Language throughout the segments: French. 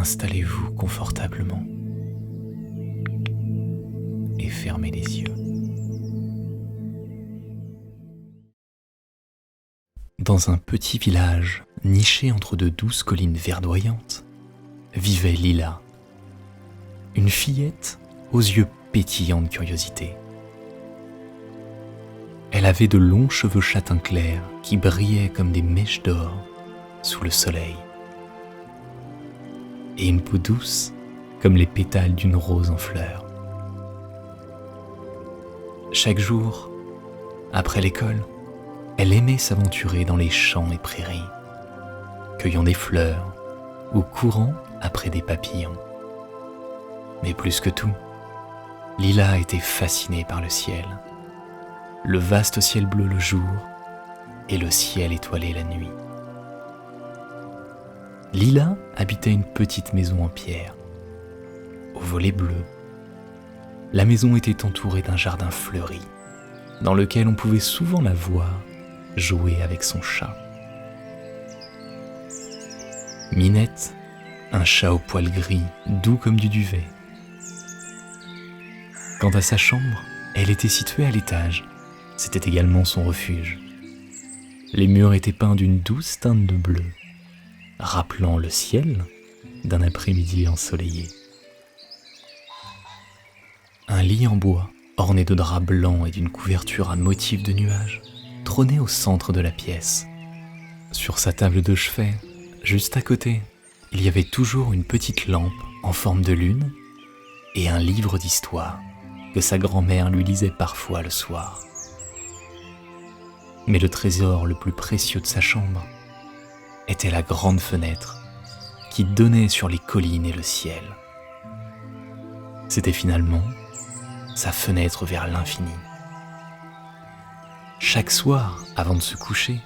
Installez-vous confortablement et fermez les yeux. Dans un petit village niché entre de douces collines verdoyantes, vivait Lila, une fillette aux yeux pétillants de curiosité. Elle avait de longs cheveux châtain clair qui brillaient comme des mèches d'or sous le soleil, et une peau douce comme les pétales d'une rose en fleurs. Chaque jour, après l'école, elle aimait s'aventurer dans les champs et prairies, cueillant des fleurs ou courant après des papillons. Mais plus que tout, Lila était fascinée par le ciel, le vaste ciel bleu le jour et le ciel étoilé la nuit. Lila habitait une petite maison en pierre, aux volets bleus. La maison était entourée d'un jardin fleuri, dans lequel on pouvait souvent la voir jouer avec son chat. Minette, un chat au poil gris, doux comme du duvet. Quant à sa chambre, elle était située à l'étage. C'était également son refuge. Les murs étaient peints d'une douce teinte de bleu, rappelant le ciel d'un après-midi ensoleillé. Un lit en bois, orné de draps blancs et d'une couverture à motifs de nuages, trônait au centre de la pièce. Sur sa table de chevet, juste à côté, il y avait toujours une petite lampe en forme de lune et un livre d'histoire que sa grand-mère lui lisait parfois le soir. Mais le trésor le plus précieux de sa chambre était la grande fenêtre qui donnait sur les collines et le ciel. C'était finalement sa fenêtre vers l'infini. Chaque soir, avant de se coucher,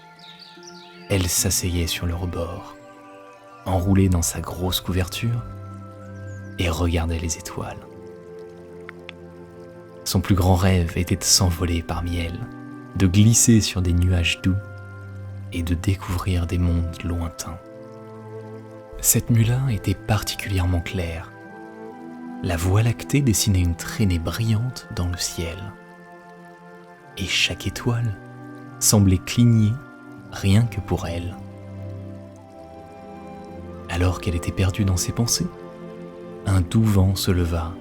elle s'asseyait sur le rebord, enroulée dans sa grosse couverture, et regardait les étoiles. Son plus grand rêve était de s'envoler parmi elles, de glisser sur des nuages doux et de découvrir des mondes lointains. Cette nuit-là était particulièrement claire. La Voie lactée dessinait une traînée brillante dans le ciel. Et chaque étoile semblait cligner rien que pour elle. Alors qu'elle était perdue dans ses pensées, un doux vent se leva,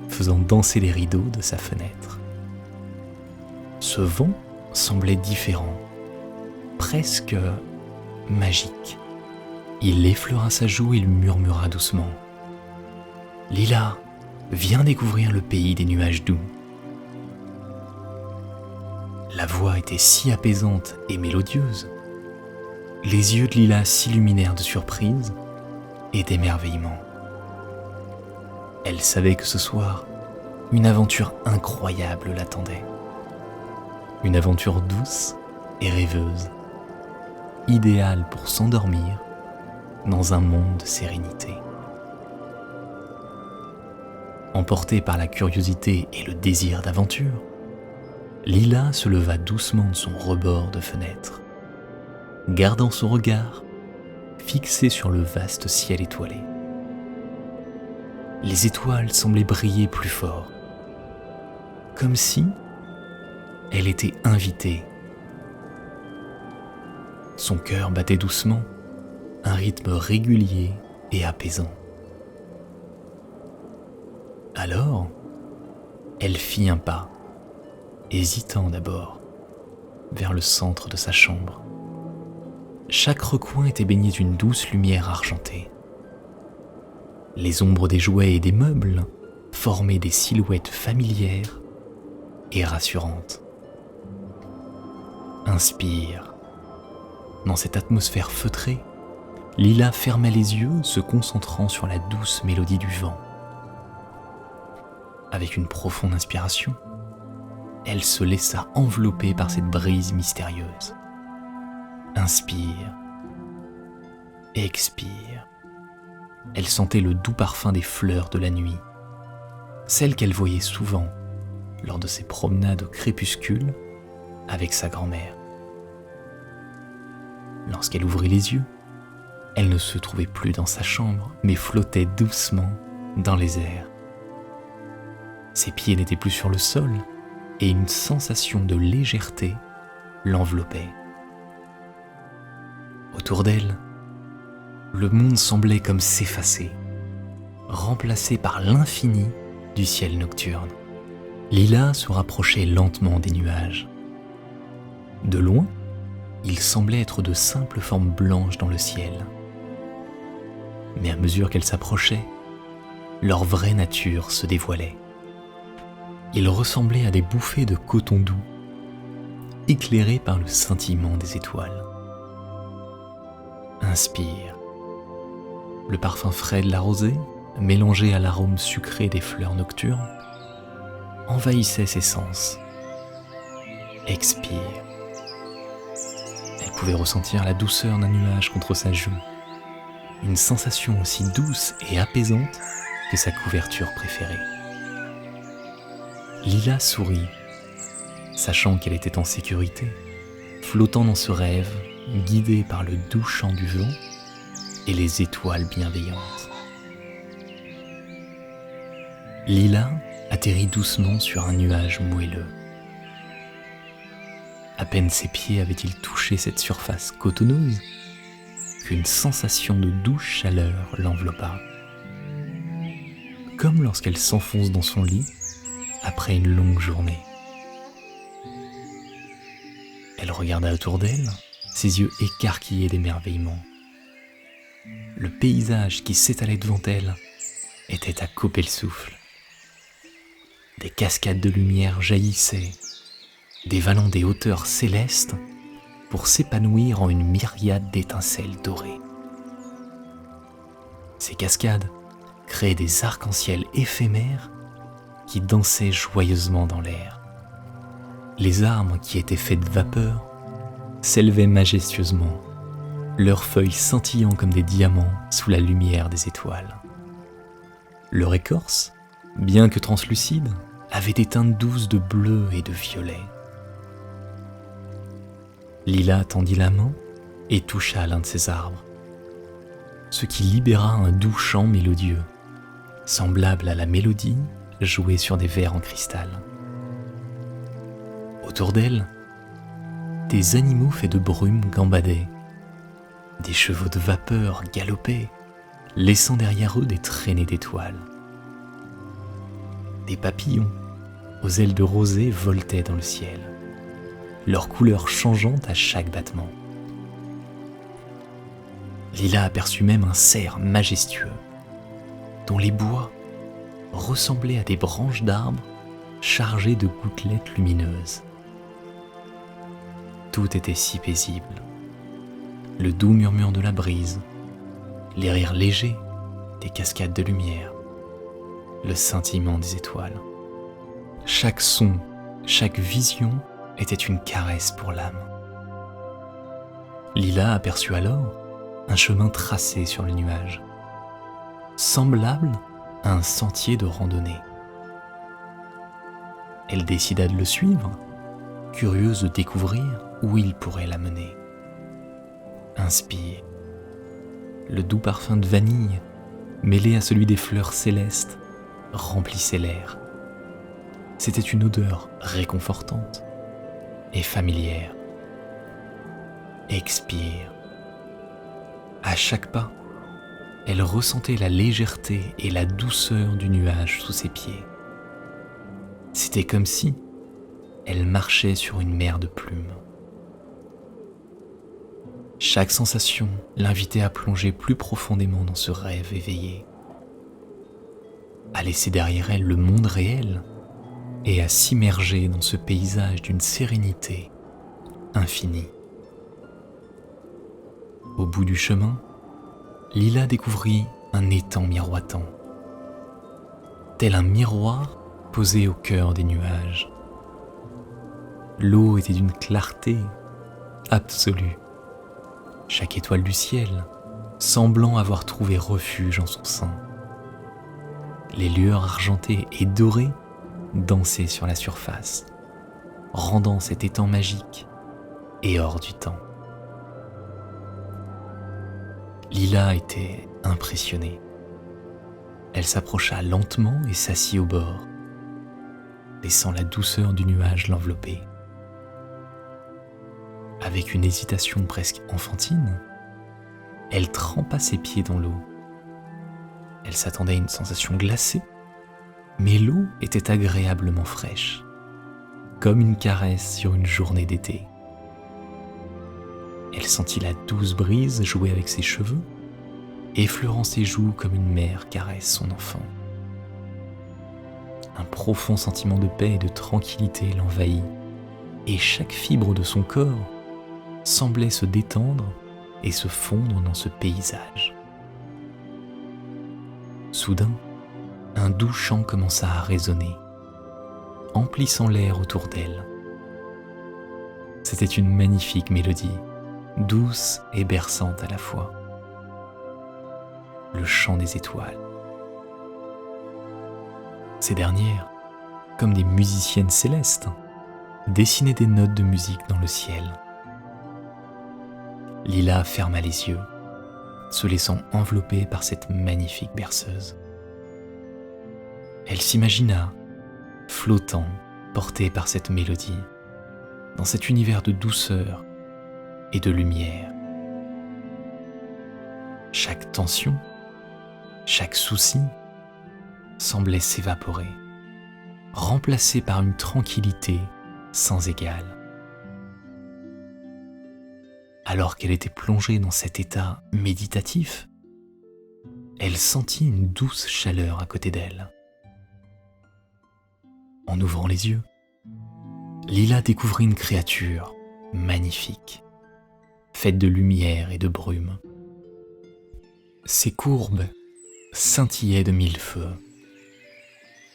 faisant danser les rideaux de sa fenêtre. Ce vent semblait différent, presque magique. Il effleura sa joue et lui murmura doucement : « Lila, viens découvrir le pays des nuages doux. » La voix était si apaisante et mélodieuse. Les yeux de Lila s'illuminèrent de surprise et d'émerveillement. Elle savait que ce soir, une aventure incroyable l'attendait. Une aventure douce et rêveuse, idéale pour s'endormir dans un monde de sérénité. Emportée par la curiosité et le désir d'aventure, Lila se leva doucement de son rebord de fenêtre, gardant son regard fixé sur le vaste ciel étoilé. Les étoiles semblaient briller plus fort, comme si elle était invitée. Son cœur battait doucement, un rythme régulier et apaisant. Alors, elle fit un pas, hésitant d'abord, vers le centre de sa chambre. Chaque recoin était baigné d'une douce lumière argentée. Les ombres des jouets et des meubles formaient des silhouettes familières et rassurantes. Inspire. Dans cette atmosphère feutrée, Lila ferma les yeux, se concentrant sur la douce mélodie du vent. Avec une profonde inspiration, elle se laissa envelopper par cette brise mystérieuse. Inspire, expire. Elle sentait le doux parfum des fleurs de la nuit, celles qu'elle voyait souvent lors de ses promenades au crépuscule avec sa grand-mère. Lorsqu'elle ouvrit les yeux, Elle ne se trouvait plus dans sa chambre, mais flottait doucement dans les airs. Ses pieds n'étaient plus sur le sol, et une sensation de légèreté l'enveloppait. Autour d'elle, le monde semblait comme s'effacer, remplacé par l'infini du ciel nocturne. Lila se rapprochait lentement des nuages. De loin, ils semblaient être de simples formes blanches dans le ciel. Mais à mesure qu'elle s'approchait, leur vraie nature se dévoilait. Ils ressemblaient à des bouffées de coton doux, éclairées par le scintillement des étoiles. Inspire. Le parfum frais de la rosée, mélangé à l'arôme sucré des fleurs nocturnes, envahissait ses sens. Expire. Elle pouvait ressentir la douceur d'un nuage contre sa joue, une sensation aussi douce et apaisante que sa couverture préférée. Lila sourit, sachant qu'elle était en sécurité, flottant dans ce rêve, guidée par le doux chant du vent et les étoiles bienveillantes. Lila atterrit doucement sur un nuage moelleux. À peine ses pieds avaient-ils touché cette surface cotonneuse qu'une sensation de douce chaleur l'enveloppa. Comme lorsqu'elle s'enfonce dans son lit après une longue journée. Elle regarda autour d'elle, ses yeux écarquillés d'émerveillement. Le paysage qui s'étalait devant elle était à couper le souffle. Des cascades de lumière jaillissaient, dévalant des hauteurs célestes pour s'épanouir en une myriade d'étincelles dorées. Ces cascades créaient des arcs-en-ciel éphémères qui dansaient joyeusement dans l'air. Les arbres qui étaient faits de vapeur s'élevaient majestueusement, leurs feuilles scintillant comme des diamants sous la lumière des étoiles. Leur écorce, bien que translucide, avait des teintes douces de bleu et de violet. Lila tendit la main et toucha l'un de ces arbres, ce qui libéra un doux chant mélodieux, semblable à la mélodie jouée sur des verres en cristal. Autour d'elle, des animaux faits de brume gambadaient, des chevaux de vapeur galopaient, laissant derrière eux des traînées d'étoiles. Des papillons aux ailes de rosée voletaient dans le ciel, leur couleur changeant à chaque battement. Lila aperçut même un cerf majestueux, dont les bois ressemblaient à des branches d'arbres chargées de gouttelettes lumineuses. Tout était si paisible. Le doux murmure de la brise, les rires légers des cascades de lumière, le scintillement des étoiles. Chaque son, chaque vision était une caresse pour l'âme. Lila aperçut alors un chemin tracé sur le nuage, semblable à un sentier de randonnée. Elle décida de le suivre, curieuse de découvrir où il pourrait la mener. Inspire. Le doux parfum de vanille, mêlé à celui des fleurs célestes, remplissait l'air. C'était une odeur réconfortante et familière. Expire. À chaque pas, elle ressentait la légèreté et la douceur du nuage sous ses pieds. C'était comme si elle marchait sur une mer de plumes. Chaque sensation l'invitait à plonger plus profondément dans ce rêve éveillé, à laisser derrière elle le monde réel et à s'immerger dans ce paysage d'une sérénité infinie. Au bout du chemin, Lila découvrit un étang miroitant, tel un miroir posé au cœur des nuages. L'eau était d'une clarté absolue, chaque étoile du ciel semblant avoir trouvé refuge en son sein. Les lueurs argentées et dorées dansaient sur la surface, rendant cet étang magique et hors du temps. Lila était impressionnée. Elle s'approcha lentement et s'assit au bord, laissant la douceur du nuage l'envelopper. Avec une hésitation presque enfantine, elle trempa ses pieds dans l'eau. Elle s'attendait à une sensation glacée, mais l'eau était agréablement fraîche, comme une caresse sur une journée d'été. Elle sentit la douce brise jouer avec ses cheveux, effleurant ses joues comme une mère caresse son enfant. Un profond sentiment de paix et de tranquillité l'envahit, et chaque fibre de son corps semblait se détendre et se fondre dans ce paysage. Soudain, un doux chant commença à résonner, emplissant l'air autour d'elle. C'était une magnifique mélodie, douce et berçante à la fois. Le chant des étoiles. Ces dernières, comme des musiciennes célestes, dessinaient des notes de musique dans le ciel. Lila ferma les yeux, se laissant envelopper par cette magnifique berceuse. Elle s'imagina flottant, portée par cette mélodie, dans cet univers de douceur et de lumière. Chaque tension, chaque souci semblait s'évaporer, remplacé par une tranquillité sans égale. Alors qu'elle était plongée dans cet état méditatif, elle sentit une douce chaleur à côté d'elle. En ouvrant les yeux, Lila découvrit une créature magnifique, faite de lumière et de brume. Ses courbes scintillaient de mille feux.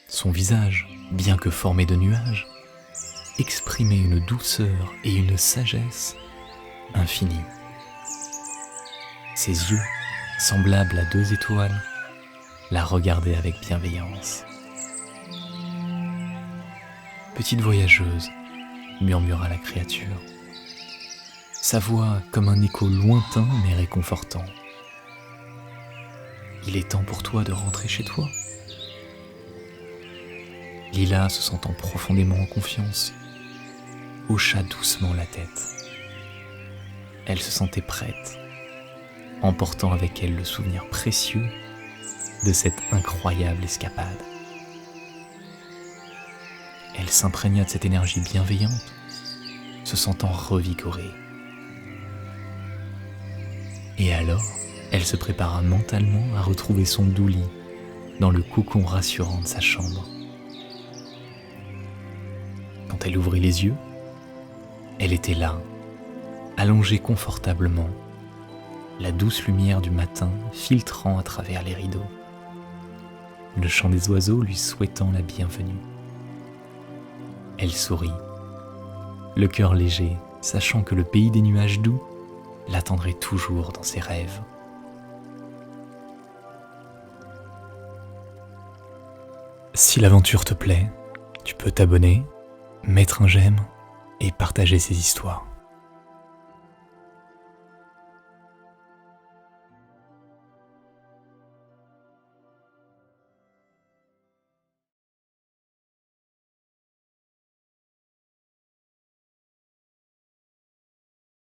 Son visage, bien que formé de nuages, exprimait une douceur et une sagesse infinie. Ses yeux, semblables à deux étoiles, la regardaient avec bienveillance. « Petite voyageuse », murmura la créature, sa voix comme un écho lointain mais réconfortant. « Il est temps pour toi de rentrer chez toi. » Lila, se sentant profondément en confiance, hocha doucement la tête. Elle se sentait prête, emportant avec elle le souvenir précieux de cette incroyable escapade. Elle s'imprégna de cette énergie bienveillante, se sentant revigorée. Et alors, elle se prépara mentalement à retrouver son doux lit dans le cocon rassurant de sa chambre. Quand elle ouvrit les yeux, elle était là, allongée confortablement, la douce lumière du matin filtrant à travers les rideaux, le chant des oiseaux lui souhaitant la bienvenue. Elle sourit, le cœur léger, sachant que le pays des nuages doux l'attendrait toujours dans ses rêves. Si l'aventure te plaît, tu peux t'abonner, mettre un j'aime et partager ces histoires.